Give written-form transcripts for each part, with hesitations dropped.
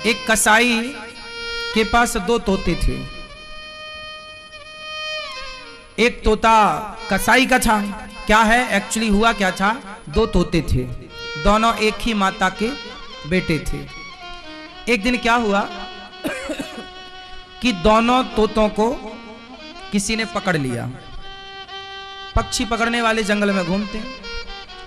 एक कसाई के पास दो तोते थे। एक तोता कसाई का था। क्या है एक्चुअली हुआ क्या था, दो तोते थे, दोनों एक ही माता के बेटे थे। एक दिन क्या हुआ कि दोनों तोतों को किसी ने पकड़ लिया। पक्षी पकड़ने वाले जंगल में घूमते हैं,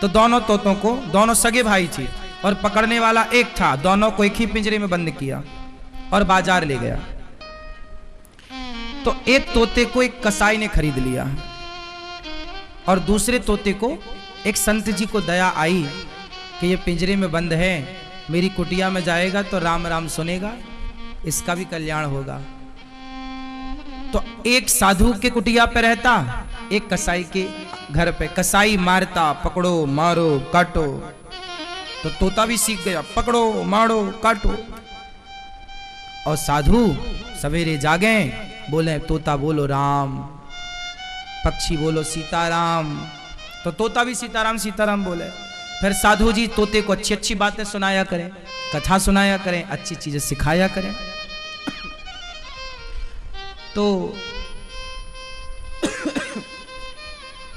तो दोनों तोतों को, दोनों सगे भाई थे और पकड़ने वाला एक था, दोनों को एक ही पिंजरे में बंद किया और बाजार ले गया। तो एक तोते को एक कसाई ने खरीद लिया और दूसरे तोते को एक संत जी को दया आई कि ये पिंजरे में बंद है, मेरी कुटिया में जाएगा तो राम राम सुनेगा, इसका भी कल्याण होगा। तो एक साधु के कुटिया पे रहता, एक कसाई के घर पे। कसाई मारता, पकड़ो मारो काटो, तो तोता भी सीख गया, पकड़ो मारो काटो। और साधु सवेरे जागे, बोले तोता बोलो राम, पक्षी बोलो सीताराम, तो तोता भी सीताराम सीताराम बोले। फिर साधु जी तोते को अच्छी अच्छी बातें सुनाया करें, कथा सुनाया करें, अच्छी चीजें सिखाया करें। तो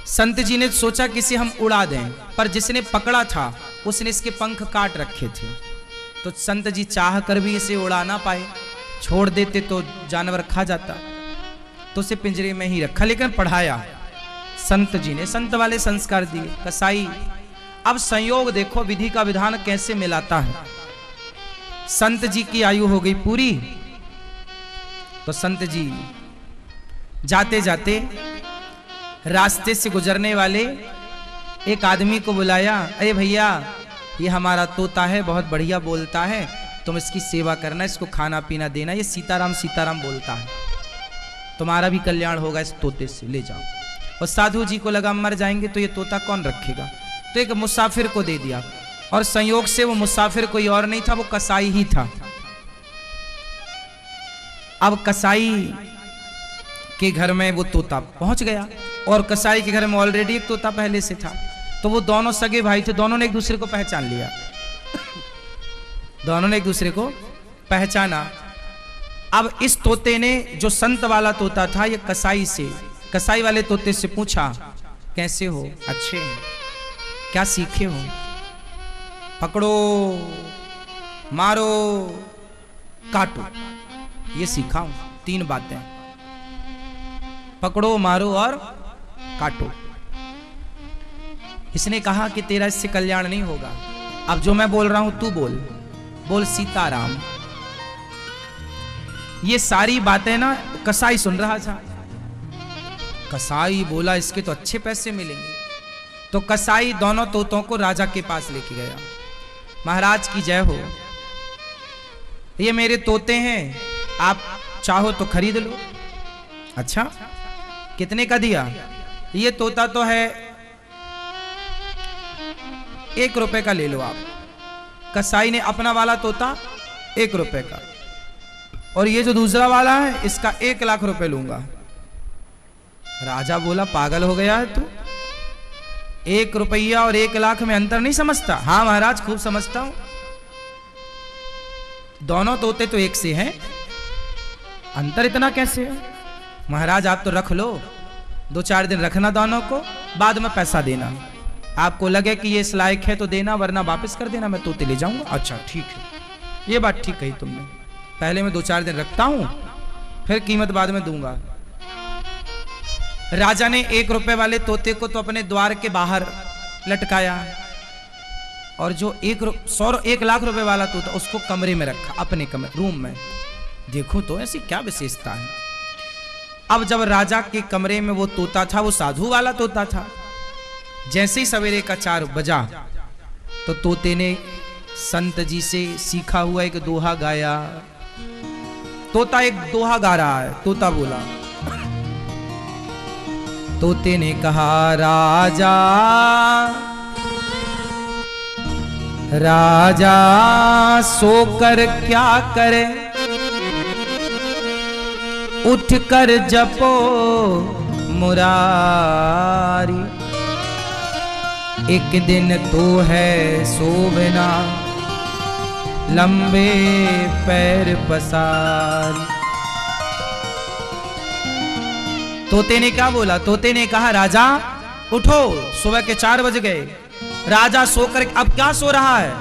संत जी ने सोचा कि इसे हम उड़ा दें, पर जिसने पकड़ा था उसने इसके पंख काट रखे थे। तो संत जी चाह कर भी इसे उड़ा ना पाए, छोड़ देते तो जानवर खा जाता, तो उसे पिंजरे में ही रखा, लेकिन पढ़ाया संत जी ने, संत वाले संस्कार दिए। कसाई, अब संयोग देखो विधि का विधान कैसे मिलाता है। संत जी की आयु हो गई पूरी, तो संत जी जाते जाते रास्ते से गुजरने वाले एक आदमी को बुलाया, अरे भैया ये हमारा तोता है, बहुत बढ़िया बोलता है, तुम इसकी सेवा करना, इसको खाना पीना देना, ये सीताराम सीताराम बोलता है, तुम्हारा भी कल्याण होगा इस तोते से, ले जाओ। और साधु जी को लगा मर जाएंगे तो ये तोता कौन रखेगा, तो एक मुसाफिर को दे दिया। और संयोग से वो मुसाफिर कोई और नहीं था, वो कसाई ही था। अब कसाई के घर में वो तोता पहुंच गया, और कसाई के घर में ऑलरेडी एक तोता पहले से था। तो वो दोनों सगे भाई थे, दोनों ने एक दूसरे को पहचान लिया, दोनों ने एक दूसरे को पहचाना। अब इस तोते ने, जो संत वाला तोता था, ये कसाई से, कसाई वाले तोते से पूछा, कैसे हो, अच्छे हैं, क्या सीखे हो, पकड़ो मारो काटो, ये सीखा हूं, तीन बातें, पकड़ो मारो और काटो। इसने कहा कि तेरा इससे कल्याण नहीं होगा, अब जो मैं बोल रहा हूं तू बोल, बोल सीताराम। ये सारी बातें ना कसाई सुन रहा था। कसाई बोला इसके तो अच्छे पैसे मिलेंगे, तो कसाई दोनों तोतों को राजा के पास लेके गया। महाराज की जय हो, ये मेरे तोते हैं, आप चाहो तो खरीद लो। अच्छा कितने का दिया, ये तोता तो है 1 रुपए का, ले लो आप। कसाई ने अपना वाला तोता 1 रुपए का, और ये जो दूसरा वाला है इसका 1 लाख रुपए लूंगा। राजा बोला पागल हो गया है तू, 1 रुपया और 1 लाख में अंतर नहीं समझता? हाँ महाराज खूब समझता हूं, दोनों तोते तो एक से हैं, अंतर इतना कैसे है? महाराज आप तो रख लो, 2-4 दिन रखना दोनों को, बाद में पैसा देना, आपको लगे कि ये इस लायक है तो देना, वरना वापस कर देना, मैं तोते ले जाऊंगा। अच्छा ठीक है, ये बात ठीक कही तुमने, पहले मैं 2-4 दिन रखता हूं, फिर कीमत बाद में दूंगा। राजा ने 1 रुपए वाले तोते को तो अपने द्वार के बाहर लटकाया, और जो 1 लाख रुपए वाला तोता उसको कमरे में रखा, अपने कमरे रूम में। देखो तो ऐसी क्या विशेषता है। अब जब राजा के कमरे में वो तोता था, वो साधु वाला तोता था, जैसे ही सवेरे का 4 बजा तो तोते ने संत जी से सीखा हुआ एक दोहा गाया। तोता एक दोहा गा रहा है, तोता बोला, तोते ने कहा राजा राजा सोकर क्या करे, उठकर जपो मुरारी। एक दिन तो है सोवना, लंबे पैर पसार। तोते ने क्या बोला? तोते ने कहा राजा उठो, सुबह के 4 बज गए। राजा सोकर अब क्या सो रहा है,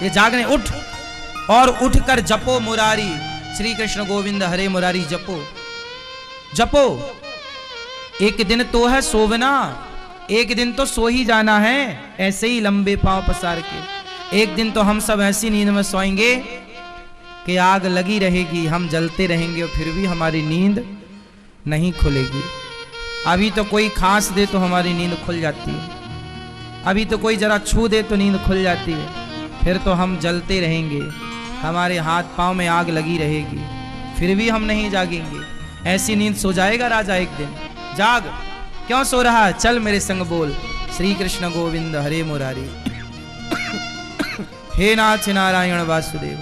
ये जागने, उठ और उठकर जपो मुरारी, श्री कृष्ण गोविंद हरे मुरारी जपो जपो। एक दिन तो है सोवना, एक दिन तो सो ही जाना है, ऐसे ही लंबे पांव पसार के। एक दिन तो हम सब ऐसी नींद में सोएंगे कि आग लगी रहेगी, हम जलते रहेंगे और फिर भी हमारी नींद नहीं खुलेगी। अभी तो कोई खांस दे तो हमारी नींद खुल जाती है, अभी तो कोई जरा छू दे तो नींद खुल जाती है, फिर तो हम जलते रहेंगे, हमारे हाथ पांव में आग लगी रहेगी, फिर भी हम नहीं जागेंगे। ऐसी नींद सो जाएगा राजा एक दिन। जाग, क्यों सो रहा है? चल मेरे संग बोल, श्री कृष्ण गोविंद हरे मुरारी, हे नाथ नारायण वासुदेव।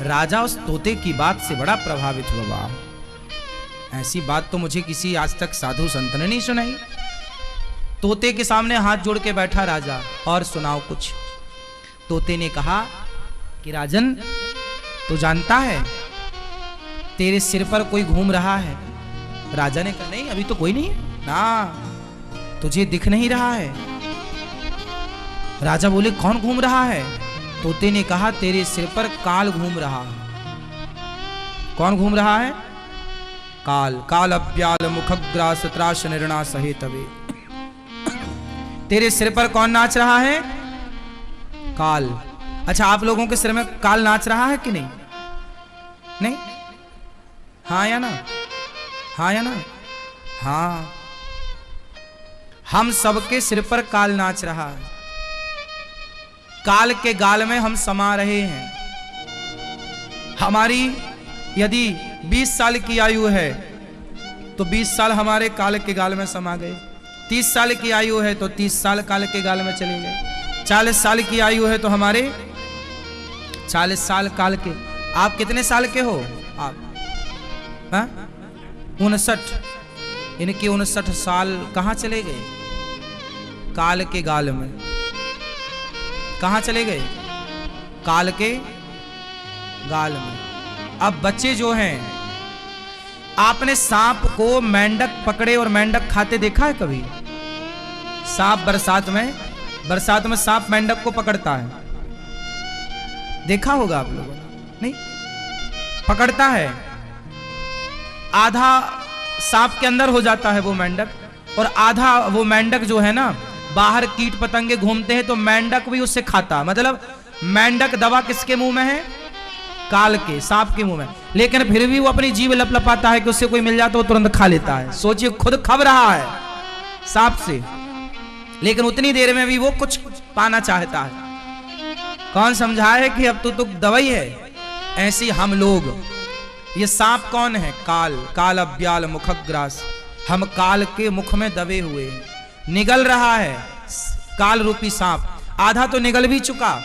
राजा उस तोते की बात से बड़ा प्रभावित हुआ। ऐसी बात तो मुझे किसी आज तक साधु संत ने नहीं सुनाई। तोते के सामने हाथ जोड़ के बैठा राजा, और सुनाओ कुछ। तोते ने कहा कि राजन, तू जानता है तेरे सिर पर कोई घूम रहा है? राजा ने कहा नहीं, अभी तो कोई नहीं है ना, तुझे दिख नहीं रहा है। राजा बोले कौन घूम रहा है? तोते ने कहा तेरे सिर पर काल घूम रहा है। कौन घूम रहा है? काल। काल अव्याल मुखग्रास त्रास निर्णा सहेतवे। तेरे सिर पर कौन नाच रहा है? काल। अच्छा, आप लोगों के सिर में काल नाच रहा है कि नहीं? नहीं? हाँ या ना? हाँ या ना? हाँ, हम सबके सिर पर काल नाच रहा है। काल के गाल में हम समा रहे हैं। हमारी यदि 20 साल की आयु है तो 20 साल हमारे काल के गाल में समा गए। 30 साल की आयु है तो 30 साल काल के गाल में चले गए। 40 साल की आयु है तो हमारे 40 साल काल के। आप कितने साल के हो? आप 59। इनके 59 साल कहां चले गए? काल के गाल में। कहां चले गए? काल के गाल में। अब बच्चे जो हैं, आपने सांप को मेंढक पकड़े और मेंढक खाते देखा है कभी? सांप बरसात में सांप मेंढक को पकड़ता है, देखा होगा आप लोगों ने? नहीं? पकड़ता है, आधा सांप के अंदर हो जाता है वो मेंढक, और आधा वो मेंढक जो है ना, बाहर कीट पतंगे घूमते हैं तो मेंढक भी उससे खाता। मतलब मेंढक दवा किसके मुंह में है? काल के, सांप के मुंह में। लेकिन फिर भी वो अपनी जीभ लपलपाता है कि उससे कोई मिल जाता है वो तुरंत खा लेता है। सोचिए, खुद खब रहा है सांप से, लेकिन उतनी देर में भी वो कुछ पाना चाहता है। कौन समझाए कि अब तो दवाई है? ऐसी हम लोग, ये सांप कौन है? काल। काल अव्याल मुखग्रास। हम काल के मुख में दबे हुए हैं, निगल रहा है काल रूपी सांप। आधा तो निगल भी चुका।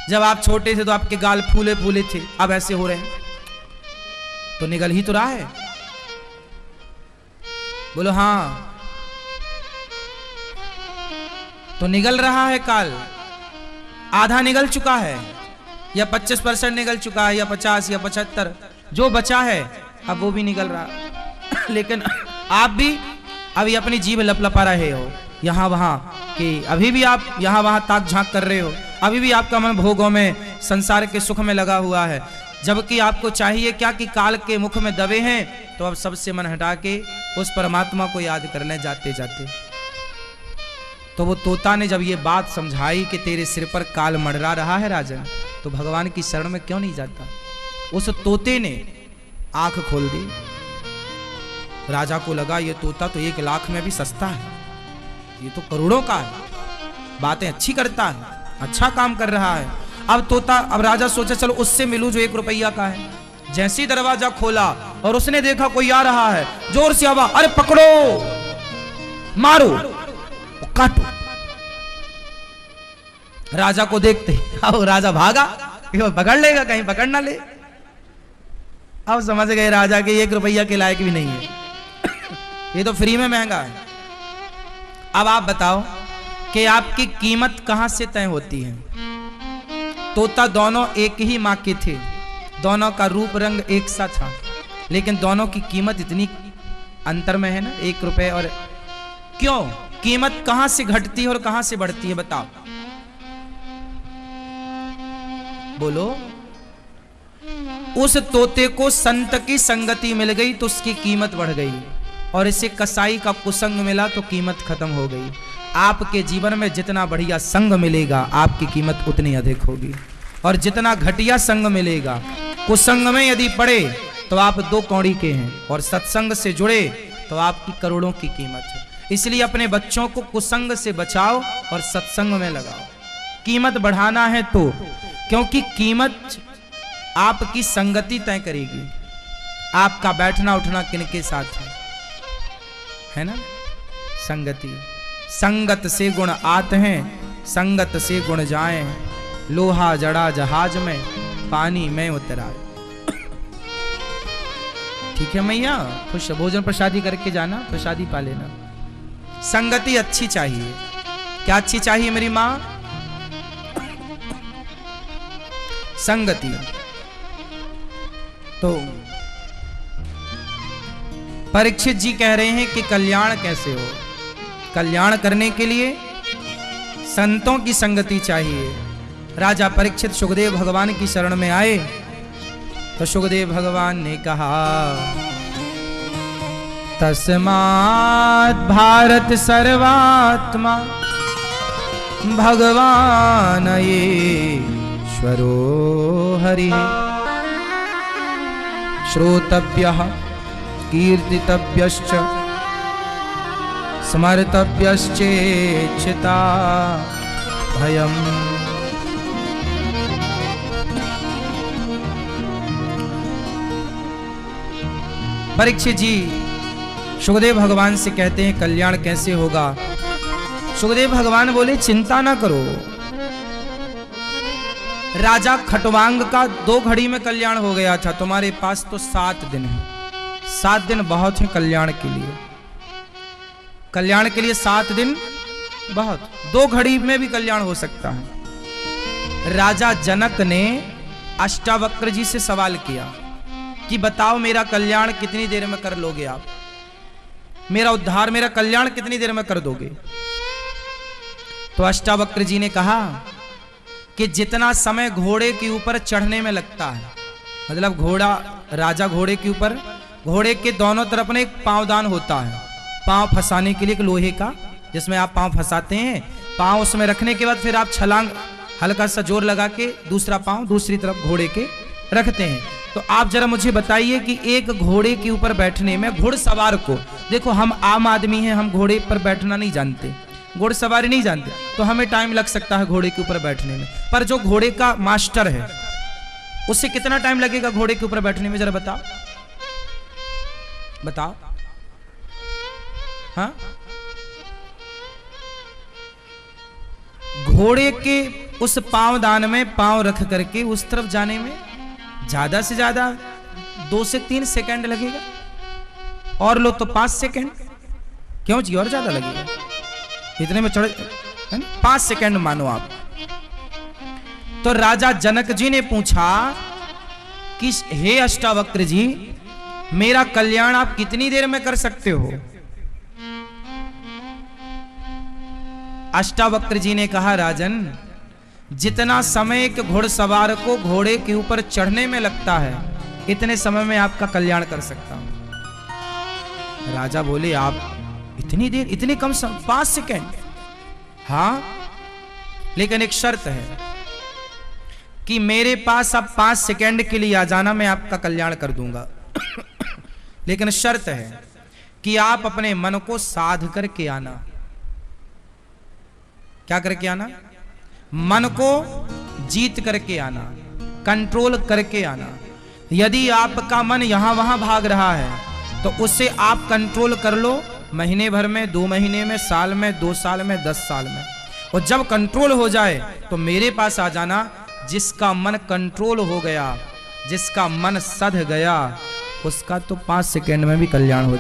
जब आप छोटे थे तो आपके गाल फूले फूले थे, अब ऐसे हो रहे हैं तो निगल ही तो रहा है। बोलो हाँ, तो निगल रहा है काल। आधा निगल चुका है, या 25% निगल चुका है, या 50 या 75, जो बचा है अब वो भी निगल रहा। लेकिन आप भी अभी अपनी जीभ लपलपा रहे हो यहां वहां, कि अभी भी आप यहां वहां ताक झांक कर रहे हो, अभी भी आपका मन भोगों में, संसार के सुख में लगा हुआ है। जबकि आपको चाहिए क्या कि काल के मुख में दबे हैं तो अब सबसे मन हटा के उस परमात्मा को याद करने जाते जाते। तो वो तोता ने जब ये बात समझाई कि तेरे सिर पर काल मंडरा रहा है राजन, तो भगवान की शरण में क्यों नहीं जाता? उस तोते ने आंख खोल दी। राजा को लगा ये तोता तो 1 लाख में भी सस्ता है, ये तो करोड़ों का है, बातें अच्छी करता है, अच्छा काम कर रहा है। अब राजा सोचा चलो उससे मिलूं जो 1 रुपया का है। जैसे ही दरवाजा खोला और उसने देखा कोई आ रहा है, जोर से आवाज, अरे पकड़ो, मारो, काटो। राजा को देखते अब राजा भागा, पकड़ लेगा, कहीं पकड़ ना ले। अब समझ गए राजा के 1 रुपया के लायक भी नहीं है, ये तो फ्री में महंगा है। अब आप बताओ, कि आपकी कीमत कहां से तय होती है। तोता दोनों एक ही माँ के थे, दोनों का रूप रंग एक सा था, लेकिन दोनों की कीमत इतनी अंतर में है ना, 1 रुपए। और क्यों कीमत कहां से घटती है और कहां से बढ़ती है, बताओ बोलो। उस तोते को संत की संगति मिल गई तो उसकी कीमत बढ़ गई, और इसे कसाई का कुसंग मिला तो कीमत खत्म हो गई। आपके जीवन में जितना बढ़िया संग मिलेगा आपकी कीमत उतनी अधिक होगी, और जितना घटिया संग मिलेगा, कुसंग में यदि पड़े तो आप 2 कौड़ी के हैं, और सत्संग से जुड़े तो आपकी करोड़ों की कीमत है। इसलिए अपने बच्चों को कुसंग से बचाओ और सत्संग में लगाओ। कीमत बढ़ाना है तो, क्योंकि कीमत आपकी संगति तय करेगी, आपका बैठना उठना किनके साथ है ना। संगति, संगत से गुण आते हैं, संगत से गुण जाए, लोहा जड़ा जहाज में, पानी में उतराए। ठीक है मैया, खुश भोजन प्रसादी करके जाना, प्रसादी पा लेना। संगति अच्छी चाहिए। क्या अच्छी चाहिए मेरी माँ? संगति। तो परीक्षित जी कह रहे हैं कि कल्याण कैसे हो। कल्याण करने के लिए संतों की संगति चाहिए। राजा परीक्षित सुखदेव भगवान की शरण में आए तो सुखदेव भगवान ने कहा, तस्मात् भारत सर्वात्मा भगवान ईश्वरो हरि श्रोतव्यः कीर्तितव्यश्च स्मर्तव्यश्चेच्छिता भयम्। परीक्षित जी सुखदेव भगवान से कहते हैं कल्याण कैसे होगा। सुखदेव भगवान बोले चिंता ना करो, राजा खटवांग का 2 घड़ी में कल्याण हो गया था, तुम्हारे पास तो 7 दिन है। 7 दिन बहुत है कल्याण के लिए। कल्याण के लिए 7 दिन बहुत, 2 घड़ी में भी कल्याण हो सकता है। राजा जनक ने अष्टावक्र जी से सवाल किया कि बताओ मेरा कल्याण कितनी देर में कर लोगे आप, मेरा उद्धार, मेरा कल्याण कितनी देर में कर दोगे। तो अष्टावक्र जी ने कहा कि जितना समय घोड़े के ऊपर चढ़ने में लगता है, मतलब घोड़ा, राजा घोड़े के ऊपर, घोड़े के दोनों तरफ में एक पांवदान होता है, पांव फंसाने के लिए एक लोहे का, जिसमें आप पांव फंसाते हैं, पांव उसमें रखने के बाद फिर आप छलांग हल्का सा जोर लगा के दूसरा पांव दूसरी तरफ घोड़े के रखते हैं। तो आप जरा मुझे बताइए कि एक घोड़े के ऊपर बैठने में घुड़सवार को, देखो हम आम आदमी हैं, हम घोड़े पर बैठना नहीं जानते, घुड़सवारी नहीं जानते, तो हमें टाइम लग सकता है घोड़े के ऊपर बैठने में, पर जो घोड़े का मास्टर है उससे कितना टाइम लगेगा घोड़े के ऊपर बैठने में, जरा बताओ बताओ। हाँ, घोड़े के उस पांवदान में पांव रख करके उस तरफ जाने में ज्यादा से ज्यादा 2 से 3 सेकंड लगेगा, और लो तो 5 सेकंड, क्यों जी और ज्यादा लगेगा, इतने में चढ़े 5 सेकंड मानो आप। तो राजा जनक जी ने पूछा कि हे अष्टावक्र जी, मेरा कल्याण आप कितनी देर में कर सकते हो। अष्टावक्र जी ने कहा, राजन जितना समय एक घुड़सवार को घोड़े के ऊपर चढ़ने में लगता है, इतने समय में आपका कल्याण कर सकता हूं। राजा बोले, आप इतनी देर, इतने कम समय, 5 सेकंड। हाँ, लेकिन एक शर्त है कि मेरे पास आप 5 सेकंड के लिए आ जाना, मैं आपका कल्याण कर दूंगा। लेकिन शर्त है कि आप अपने मन को साध करके आना। क्या करके आना? मन को जीत करके आना, कंट्रोल करके आना। यदि आपका मन यहां वहां भाग रहा है तो उसे आप कंट्रोल कर लो, महीने भर में, 2 महीने में, साल में, 2 साल में, 10 साल में। और जब कंट्रोल हो जाए तो मेरे पास आ जाना। जिसका मन कंट्रोल हो गया, जिसका मन सध गया, उसका तो 5 सेकंड में भी कल्याण हो